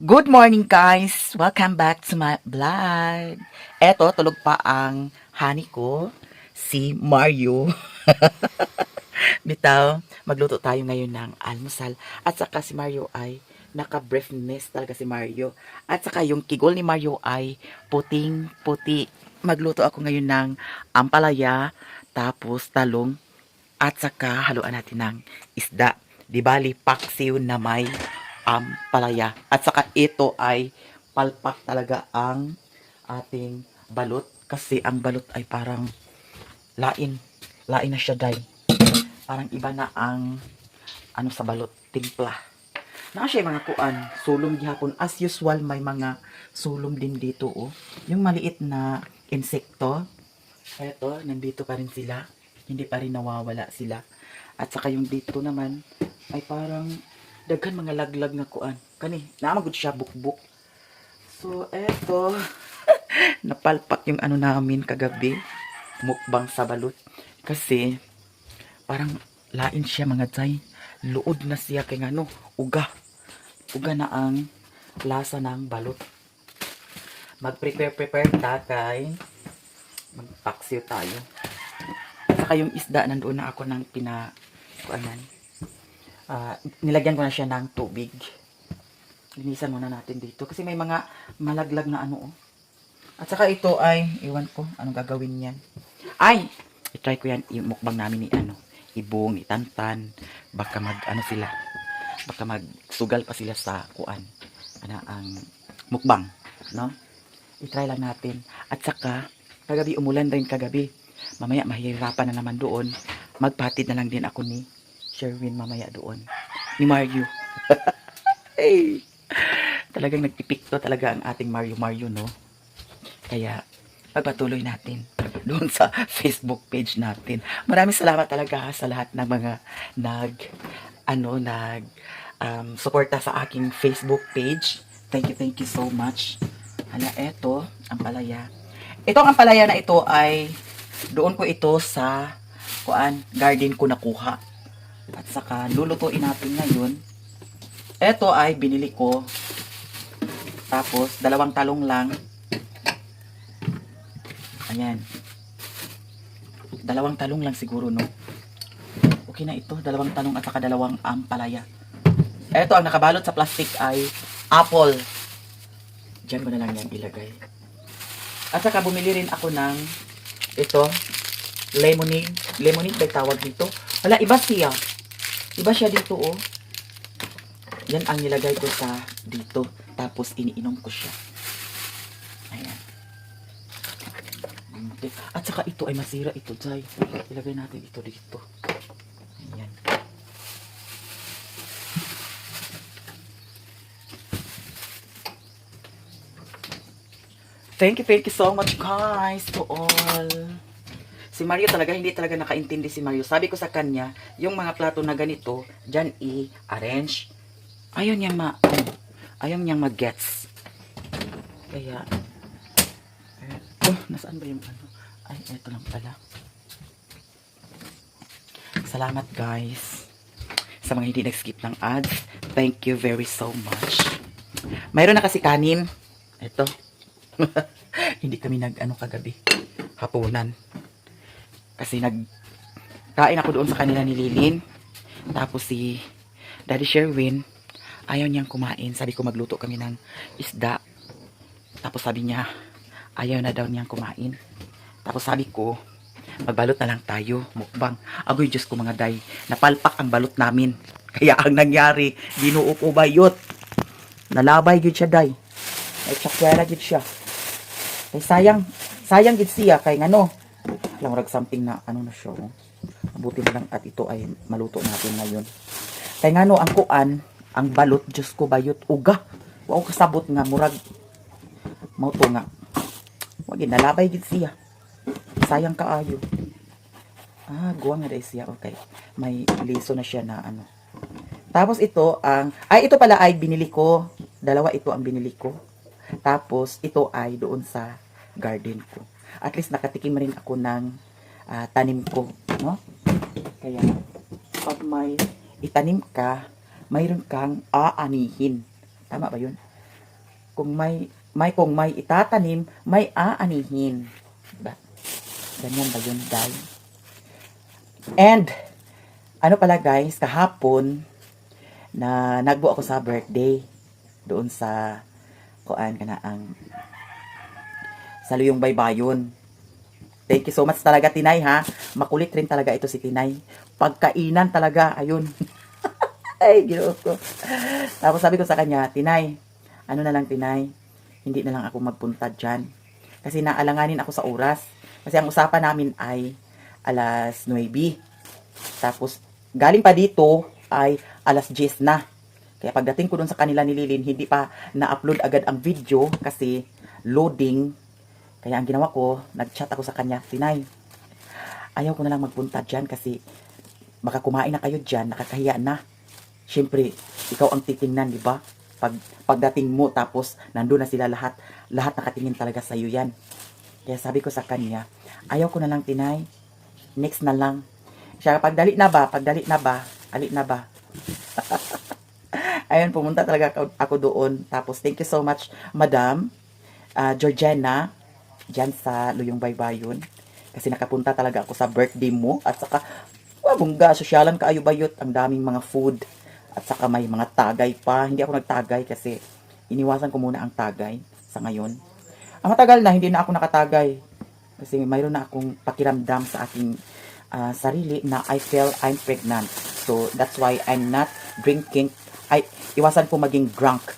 Good morning guys! Welcome back to my vlog. Eto, tulog pa ang honey ko, si Mario. Bitaw, magluto tayo ngayon ng almusal. At saka si Mario ay naka-briefness talaga si Mario. At saka yung kigol ni Mario ay puting-puti. Magluto ako ngayon ng ampalaya, tapos talong, at saka haluan natin ng isda. Di bali, paksiw na may palaya. At saka ito ay palpak talaga ang ating balot. Kasi ang balot ay parang lain. Lain na siya, day. Parang iba na ang ano sa balot, timpla. Naa siya mga kuan, sulom gihapon. As usual, may mga sulom din dito, oh. Yung maliit na insekto, eto, nandito pa rin sila. Hindi pa rin nawawala sila. At saka yung dito naman, ay parang daghan mga laglag na kuan. Kani, naamagod siya bukbuk. So, eto, napalpak yung ano namin kagabi. Mukbang sa balot. Kasi, parang lain siya mga tay. Luod na siya kay ano, uga. Uga na ang lasa ng balot. Mag-prepare ta kay magpaksiw tayo. Saka yung isda, nandoon na ako ng kuanan. Nilagyan ko na siya ng tubig. Linisan muna natin dito. Kasi may mga malaglag na ano, oh. At saka ito ay, iwan ko, anong gagawin yan. Ay! I-try ko yan, yung mukbang namin ni ano, ibong, ni Tantan. Baka sila. Baka magsugal pa sila sa kuan. Ang mukbang, no? I-try lang natin. At saka, kagabi, umulan rin kagabi. Mamaya, mahihirapan na naman doon. Magpatid na lang din ako ni Sherwin mamaya doon. Ni Mario. Hey! Talagang nagpipikto talaga ang ating Mario, no? Kaya, pagpatuloy natin doon sa Facebook page natin. Maraming salamat talaga sa lahat ng mga suporta sa aking Facebook page. Thank you so much. Hala, eto, ang palaya. Itong ampalaya na ito ay doon ko ito sa garden ko nakuha. At saka lulutuin natin ngayon. Ito ay binili ko. Tapos 2 talong lang. Ayan. 2 talong lang siguro, no? Okay na ito. 2 talong at saka 2 ampalaya. Ito ang nakabalot sa plastic ay apple. Diyan ko na lang yan ilagay. At saka bumili rin ako ng ito, lemonade. Lemonade ba tawag dito? Wala, iba siya. Iba siya dito, oh. Yan ang nilagay ko sa dito. Tapos iniinom ko siya. Ayan. Okay. At saka ito ay masira ito, Jai. Ilagay natin ito dito. Ayan. Thank you so much guys to all. Si Mario talaga, hindi talaga nakaintindi si Mario. Sabi ko sa kanya, yung mga plato na ganito, dyan i-arrange. Ayaw niyang mag-gets. Kaya, nasaan ba yung ano? Ay, eto lang pala. Salamat guys. Sa mga hindi nag-skip ng ads, thank you very so much. Mayroon na kasi kanin. Eto. Hindi kami kagabi. Hapunan. Kasi nagkain ako doon sa kanila ni Lilin. Tapos si Daddy Sherwin, ayaw niyang kumain. Sabi ko magluto kami ng isda. Tapos sabi niya, ayaw na daw niyang kumain. Tapos sabi ko, magbalot na lang tayo, mukbang. Agoy, Diyos ko mga day, napalpak ang balot namin. Kaya ang nangyari, ginuo ko bayot. Nalabay yun siya day. Ay tsakwera yun siya. Ay sayang gid siya kay ngano. Alam mo something na ano na siya. No? Mabuti na lang at ito ay maluto natin ngayon. Kay ngano ang kuan, ang balot, Diyos ko bayot uga. Wa ko kasabot nga murag mauto nga. Wa gid nalabay gid siya. Sayang kaayo. Guwa nga dai siya. Okay. May liso na siya na ano. Tapos ito ito pala ay binili ko. 2 ito ang binili ko. Tapos ito ay doon sa garden ko. At least nakatikim rin ako ng tanim ko, no? Kaya pag may itanim ka, mayroon kang aanihin. Tama ba 'yun? kung may itatanim, may aanihin. Diba? Ganyan ba yun, guys? And, ano pala guys, kahapon, na nagbo ako sa birthday, doon sa, kuan ka na ang, sa Luyong Baybayon. Thank you so much talaga, Tinay, ha? Makulit rin talaga ito si Tinay. Pagkainan talaga, ayun. Ay, ginoo ko. Tapos sabi ko sa kanya, Tinay, ano na lang, Tinay, hindi na lang ako magpunta dyan. Kasi naalanganin ako sa oras. Kasi ang usapan namin ay alas 9. Tapos, galing pa dito ay alas 10 na. Kaya pagdating ko dun sa kanila ni Lilin, hindi pa na-upload agad ang video kasi loading. Kaya ang ginawa ko, nag-chat ako sa kanya, Tinay, ayaw ko na lang magpunta dyan kasi baka kumain na kayo dyan, nakakahiya na. Siyempre, ikaw ang titingnan, di ba? Pagdating mo, tapos nandun na sila lahat nakatingin talaga sa iyo yan. Kaya sabi ko sa kanya, ayaw ko na lang, Tinay. Next na lang. Siya, pagdali na ba? Alit na ba? Ayun, pumunta talaga ako doon. Tapos, thank you so much, Madam Georgiana, dyan sa Luyong Baybayon. Kasi nakapunta talaga ako sa birthday mo. At saka, bungga, sosyalan kaayo bayot. Ang daming mga food. At saka may mga tagay pa. Hindi ako nagtagay kasi iniwasan ko muna ang tagay sa ngayon. Ang matagal na, hindi na ako nakatagay. Kasi mayroon na akong pakiramdam sa aking sarili na I feel I'm pregnant. So, that's why I'm not drinking. Ay, iwasan ko maging drunk.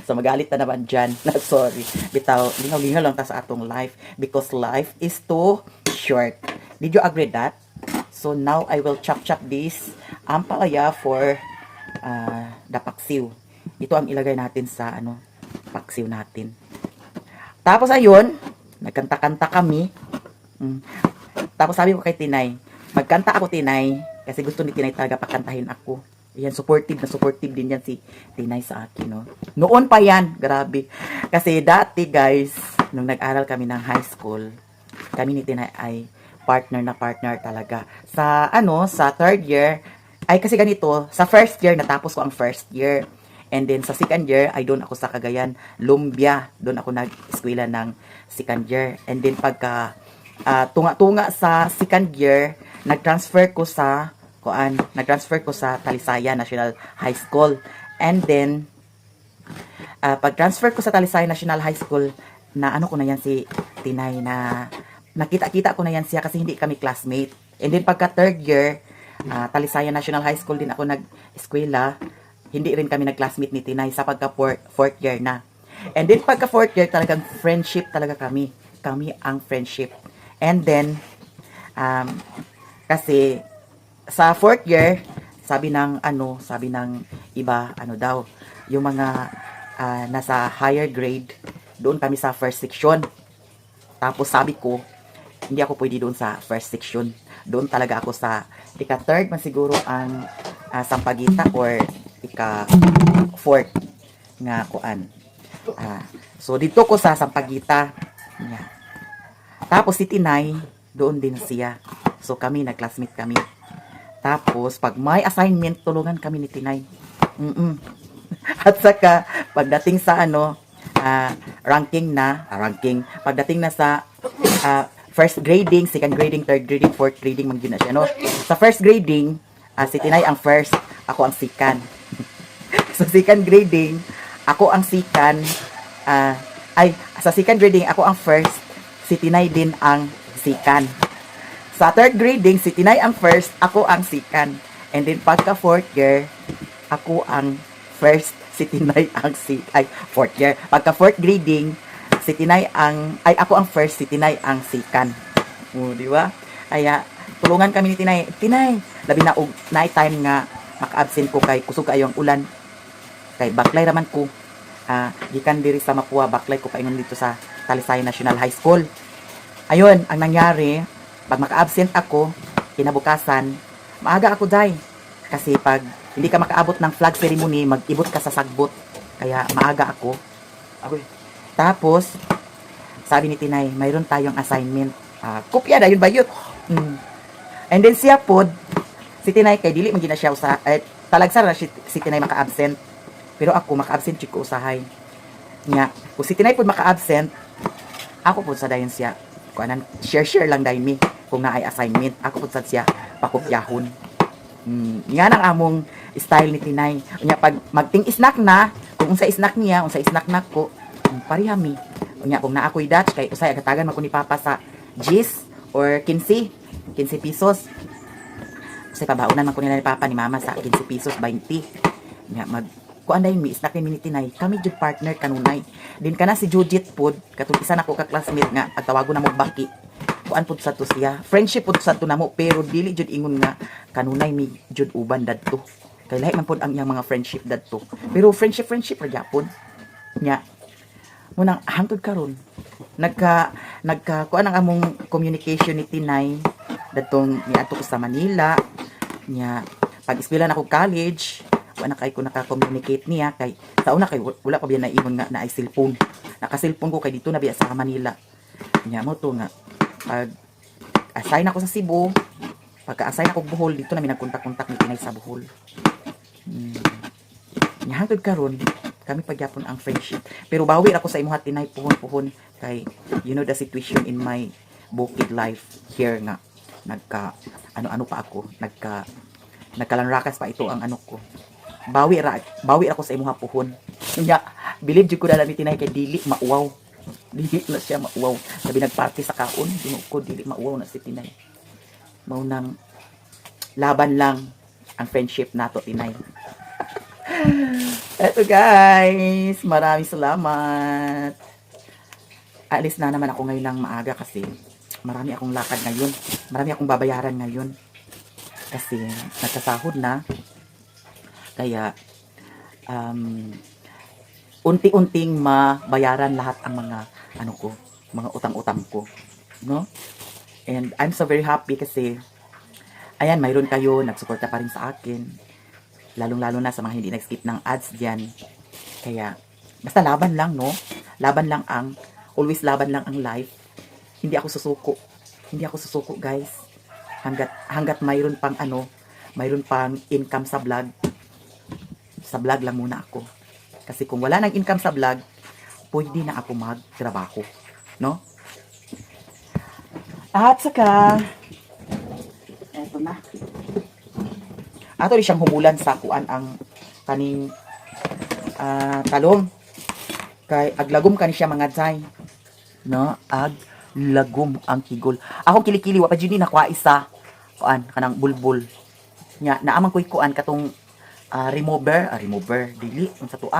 So, magalit na naman dyan. Sorry. Bitaw, lingaw-lingaw lang ta sa atong life. Because life is too short. Did you agree that? So, now I will chop this ampalaya for the paksiw. Ito ang ilagay natin sa paksiw natin. Tapos, ayun, nagkanta-kanta kami. Tapos sabi ko kay Tinay, magkanta ako, Tinay, kasi gusto ni Tinay talaga pakantahin ako. Yan, supportive din yan si Tinay sa akin, no? Noon pa yan, grabe. Kasi dati, guys, nung nag-aral kami ng high school, kami ni Tinay ay partner na partner talaga. Sa third year, ay kasi ganito, sa first year, natapos ko ang first year. And then sa second year, ay doon ako sa Cagayan, Lumbia. Doon ako nag-eskwela ng second year. And then pagka tunga-tunga sa second year, nag-transfer ko sa Talisaya National High School. And then pag-transfer ko sa Talisaya National High School, na ko na yan si Tinay, na nakita-kita ko na yan siya kasi hindi kami classmate. And then pagka third year, Talisaya National High School din ako nag-eskwela. Hindi rin kami nag-classmate ni Tinay sa pagka fourth year na. And then pagka fourth year, talagang friendship talaga kami. Kami ang friendship. And then, kasi sa fourth year, sabi ng iba, daw, yung mga nasa higher grade, doon kami sa first section. Tapos sabi ko, hindi ako pwede doon sa first section. Doon talaga ako sa ika-third man siguro ang Sampaguita or ika-fourth nga kuan. So dito ko sa Sampaguita. Yeah. Tapos si Tinay, doon din siya. So kami, nag-classmate kami. Tapos pag may assignment, tulungan kami ni Tinay. At saka pagdating sa ranking, pagdating na sa first grading, second grading, third grading, fourth grading, magyun na siya, no? Sa first grading, si Tinay ang first, ako ang second. Sa second grading, ako ang second, sa second grading, ako ang first, si Tinay din ang second. Sa third grading, si Tinay ang first, ako ang second. And then pagka fourth year, ako ang first, si Tinay ang fourth year. Pagka fourth grading, si Tinay ako ang first, si Tinay ang second. Di ba? Kaya, tulungan kami ni Tinay. Tinay, labi na night time nga, maka-absent ko kay kusog kayo ang ulan. Kay baklay raman ko. Gikan diri sa Mapua, baklay ko kainon dito sa Talisay National High School. Ayun, ang nangyari, pag maka-absent ako, kinabukasan, maaga ako day. Kasi pag hindi ka makaabot ng flag ceremony, mag-ibot ka sa sagbot. Kaya maaga ako. Tapos, sabi ni Tinay, mayroon tayong assignment. Kopya na yun ba yun? And then siya po, si Tinay, kay dili magina siya talagsa na si Tinay maka-absent. Pero ako maka-absent jud ko usahay. Nya, kung si Tinay pud maka-absent, ako pud sa dayon siya. Kuanan share lang dayon mi kung naay assignment. Ako pud sad siya pakopyahon. Nga nang among style ni Tinay. Unya pag magting snack na, kung unsa snack niya, unsa snack nako, parihami. Unya kung naa ko'y Dutch kay usay agatagan man ko ni Papa sa G's or 15 pesos. Usay pabaunan man ko nila ni Papa ni Mama sa 15 pesos 20. Unya mag kuan dayon mi snack ni Tinay. Kami jud partner kanunay. Din kana si Jujit pod, katong isa nako ka classmate nga agtawagon na mo Baki. Kuan pud sa to siya. Friendship pud sa to namo pero dili jud ingon nga kanunay mi jud uban dadto. Kay lahi man pud ang iyang mga friendship dadto. Pero friendship ra gyapon. Nya munang hangtod karon nagka kuan ang among communication ni Tinay dadtong niadto ko sa Manila. Nya pag eskwela na ko college, wala kay ko naka-communicate niya kay sa una kay wala pa biya na ingon nga na ay cellphone. Naka-cellphone ko kay dito na biya sa Manila. Nya mo to nga pag assign ako sa Cebu, pagka-assign ako Bohol, dito na mi nagkontak-kontak ni Tinay sa Bohol. Hangtod karon kami pagyapon ang friendship. Pero bawi ako sa imuha Tinay puhon-puhon kay you know the situation in my bukid life here nga nagka ano-ano pa ako, nagkalanrakas pa ito ang ano ko. Bawi ako sa imuha puhon. Nya believe jud ko dala ni Tinay kay dili mauwaw. Dili na siya mauwaw. Sabi nagparty sa kaon, dino ko dili mauwaw na si Tinay. Mao nang laban lang ang friendship nato Tinay. Eto guys, maraming salamat. Alis na naman ako ngayon ng maaga kasi marami akong lakad ngayon. Marami akong babayaran ngayon. Kasi nagkasahod na. Kaya unti-unting mabayaran lahat ang mga ano ko, mga utang-utang ko, no? And I'm so very happy kasi ayan, mayroon kayo nagsuporta pa rin sa akin. Lalong-lalo na sa mga hindi nag-skip ng ads diyan. Kaya basta laban lang, no? Always laban lang ang life. Hindi ako susuko, guys. Hanggat mayroon pang income sa vlog. Sa vlog lang muna ako. Kasi kung wala nang income sa vlog, pwede na ako magtrabaho. No? At saka, eto na. Ato rin siyang humulan sa kuan ang kaning talong. Kay aglagom kani siya mga jay. No? Aglagom ang kigol. Akong kilikili, wa pa dyan nakuha isa. Kuan, kanang bulbul. Nya, naamang ko'y kuan katong remover, dili, unsa to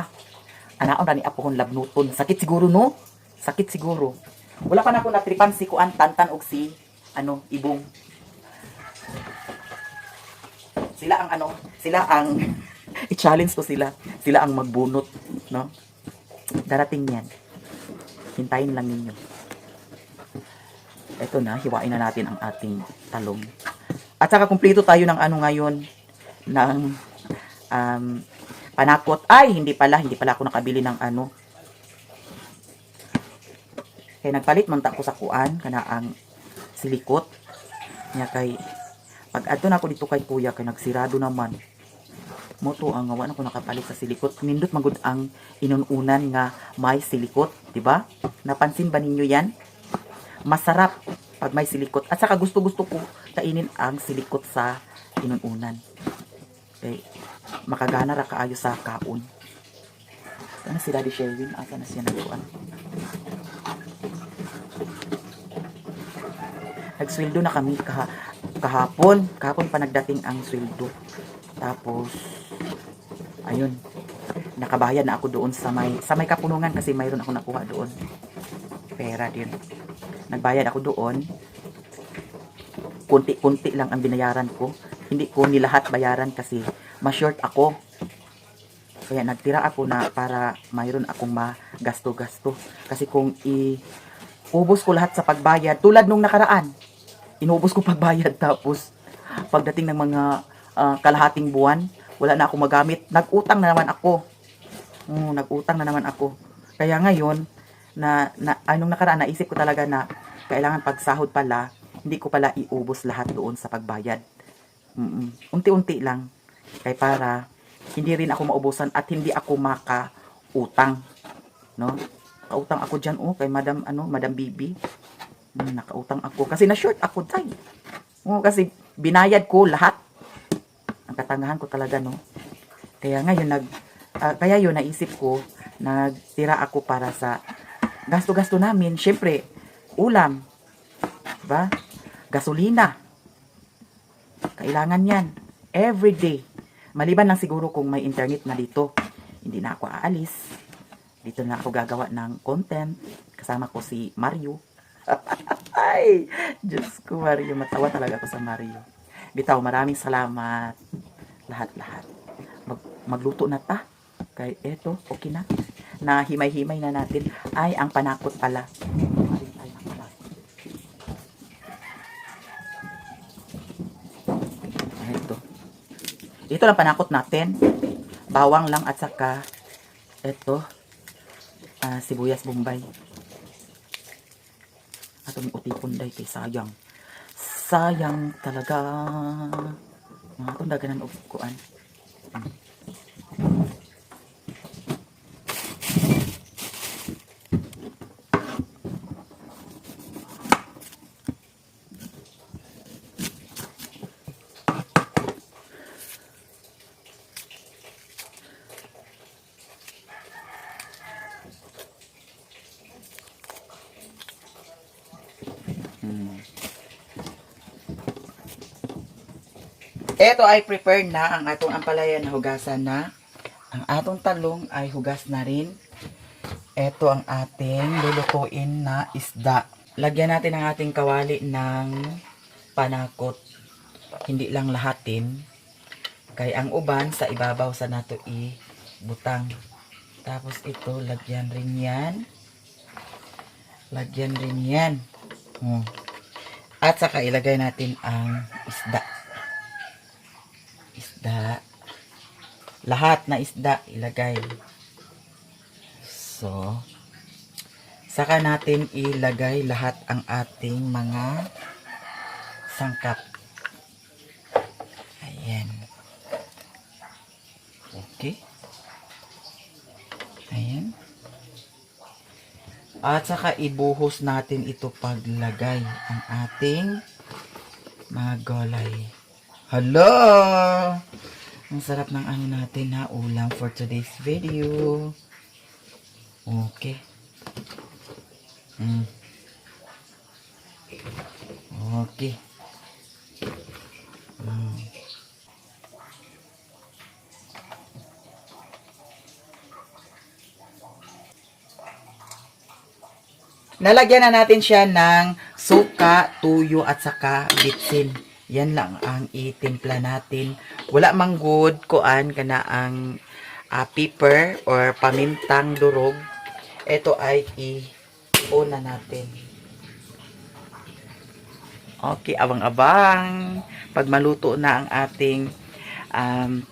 anaon ra ni apon labnuton. Sakit siguro, no? Sakit siguro. Wala pa na ako natripan si kuan Tantan og si ibong. Sila ang i-challenge ko sila. Sila ang magbunot, no? Darating yan. Hintayin lang ninyo. Ito na, hiwain na natin ang ating talong. At saka kumpleto tayo ng ngayon ng panakot. Ay, hindi pala ako nakabili ng kaya nagpalit man ta ko sa kuan kana ang silikot nya kay pag adto na ako dito kay kuya kay nagsirado naman mo to ang wala na ko nakapalit sa silikot. Nindot magud ang inununan nga may silikot, di ba? Napansin ba ninyo yan? Masarap pag may silikot. At saka gusto ko kainin ang silikot sa inununan. Okay. Makagana ra kaayo sa kaon. Ano si Daddy Sherwin? Asa na siya nagkuan? Nagsweldo na kami kahapon. Kahapon pa nagdating ang sweldo. Tapos, ayun. Nakabayad na ako doon sa may kapunungan kasi mayroon ako nakuha doon. Pera din. Nagbayad ako doon. Kunti-kunti lang ang binayaran ko. Hindi ko nilahat bayaran kasi ma-short ako. Kaya nagtira ako na para mayroon akong magasto-gasto. Kasi kung ubos ko lahat sa pagbayad, tulad nung nakaraan, inubos ko pagbayad tapos pagdating ng mga kalahating buwan, wala na akong magamit. Nag-utang na naman ako. Kaya ngayon, anong nakaraan, naisip ko talaga na kailangan pagsahod pala, hindi ko pala iubos lahat doon sa pagbayad. Unti-unti lang. Kaya para hindi rin ako maubusan at hindi ako makautang, no? Nakautang ako diyan kay Madam Bibi. Nakautang ako kasi na-short ako tay. Kasi binayad ko lahat. Ang katangahan ko talaga, no. Kaya ngayon kaya yun naisip ko, nagtira ako para sa gasto-gasto namin. Syempre, ulam, diba? Gasolina. Kailangan yan. Every day. Maliban lang siguro kung may internet na dito. Hindi na ako aalis. Dito na ako gagawa ng content. Kasama ko si Mario. Ay, Diyos ko, Mario. Matawa talaga ako sa Mario. Bitaw, maraming salamat. Lahat-lahat. Magluto na ta. Kaya eto, okay na. Na himay-himay na natin. Ay, ang panakot pala. Ito lang panakot natin. Bawang lang at saka ito, sibuyas bombay. Ato may utipon day kay sayang. Sayang talaga. Ito daganan og kuan. Ito ay prepare na ang atong ampalaya na hugasan na. Ang atong talong ay hugas na rin. Ito ang ating lulutuin na isda. Lagyan natin ang ating kawali ng panakot. Hindi lang lahatin. Kaya ang uban sa ibabaw sa nato butang. Tapos ito, lagyan rin yan. Lagyan rin yan. At saka ilagay natin ang isda. Lahat na isda ilagay. So, saka natin ilagay lahat ang ating mga sangkap. Ayan. Okay. Ayan. At saka ibuhos natin ito paglagay ang ating mga gulay. Hello! Ang sarap ng ano natin na ulam for today's video. Okay. Okay. Nalagyan na natin siya ng suka, tuyo at saka bitsin. Yan lang ang itimpla natin. Wala mang good kuan kana ang pepper or pamintang durog. Ito ay i-una natin. Okay, abang-abang. Pag maluto na ang ating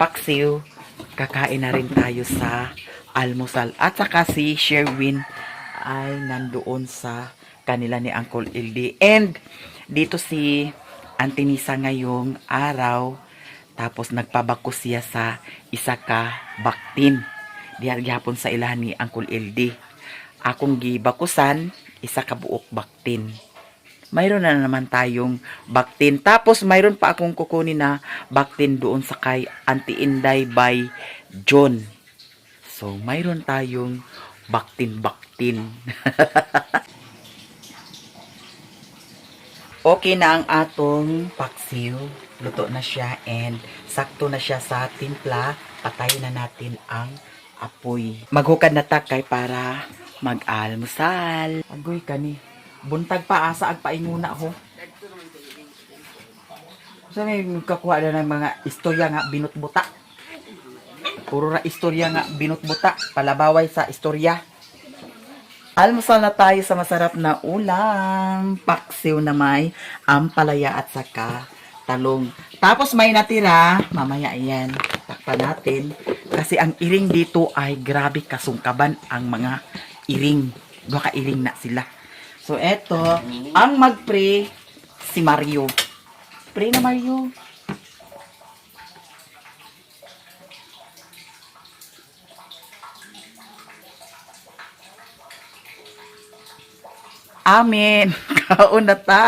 paksiw, kakain na rin tayo sa almusal. At saka si Sherwin ay nandoon sa kanila ni Uncle Ildi. And dito si Auntie Nisa ngayong araw, tapos nagpabako siya sa isa ka baktin. Diyan gyapon sa ilahan ni Uncle Ildi. Akong gibakusan, isa ka buok baktin. Mayroon na naman tayong baktin. Tapos mayroon pa akong kukunin na baktin doon sa kay Auntie Inday by John. So mayroon tayong baktin-baktin. Okay na ang atong paksiw. Luto na siya and sakto na siya sa timpla. Patayin na natin ang apoy. Maghukad na takay para mag-almusal. Agoy ka ni. Buntag pa asa ag painguna ho. So may kakuha na ng mga istorya nga binutbuta. Puro na istorya nga binutbuta. Palabaway sa istorya. Almusal na tayo sa masarap na ulam. Paksiw na may ampalaya at saka talong. Tapos may natira. Mamaya yan. Takpan natin. Kasi ang iring dito ay grabe kasungkaban ang mga iring. Baka iring na sila. So eto, ang mag-pray si Mario. Pray na Mario. Amen. Kaon na ta.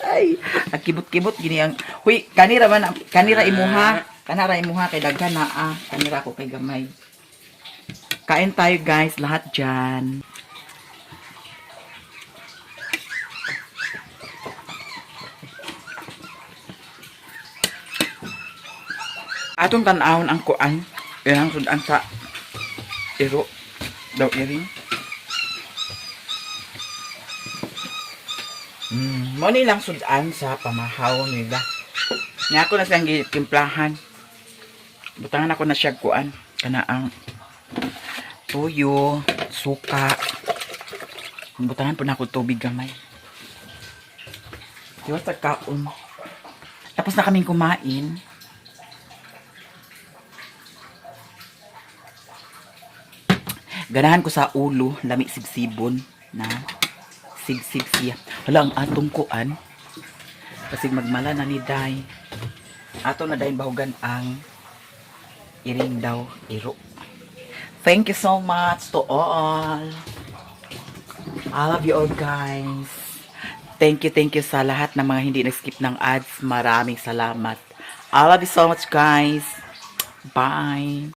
Ay, ang kibot-kibot gini ang. Huy, kanira man kanira imuha. Kanara imuha kay daghan na Kanira ko kay gamay. Kain tayo guys, lahat dyan. Atong tanawon ang kuan. Yan ang sudan sa iro. Daw iring. Mo nilang sudan sa pamahaw nila. Nga ako na siyang gitimplahan. Butangan ako na siya kuan. Kana ang tuyo, suka. Butangan po na ako tubig gamay. Diba sa kaon. Tapos na kaming kumain. Ganahan ko sa ulo, lami sibsibon na sigsig siya. Hala, ang atong kuan. Kasi magmala na ni Day. Ato na dahil bahugan ang iring daw, iro. Thank you so much to all. I love you all guys. Thank you sa lahat ng mga hindi nag-skip ng ads. Maraming salamat. I love you so much guys. Bye.